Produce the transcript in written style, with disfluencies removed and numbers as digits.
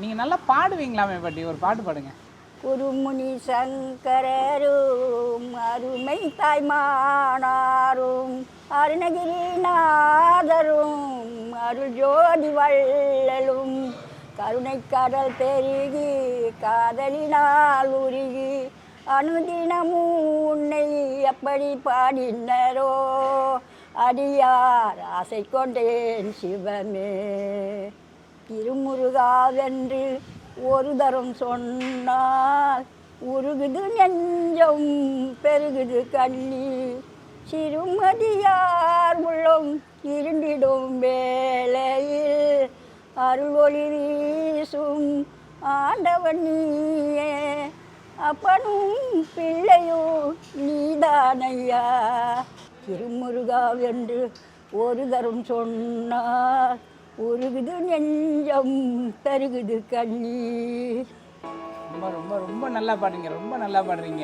நீங்கள் நல்லா பாடுவீங்களாமே பாட்டி, ஒரு பாட்டு பாடுங்க. குருமுனி சங்கரரும் அருமை தாய்மானாரும் அருணகிரிநாதரும் அருள் ஜோதி வள்ளலும் கருணை கடல் பெருகி காதலினால் உருகி அனுதினமும் உன்னை எப்படி பாடினரோ அடியார் ஆசை கொண்டேன் சிவமே. திருமுருகாவென்று ஒரு தரம் சொன்னால் உருகுது நெஞ்சம் பெருகுது கண்ணீர். சிறுமதியார் உள்ளம் இருண்டிடும் வேளையில் அருள் ஒளி வீசும் ஆண்டவன் நீயே. அப்பனும் பிள்ளையும் நீதானையா. திருமுருகாவென்று ஒரு தரம் சொன்னால் உருகுது நெஞ்சம் பெருகுது கண்ணீர். ரொம்ப ரொம்ப ரொம்ப நல்லா பாடுறீங்க, ரொம்ப நல்லா பாடுறீங்க.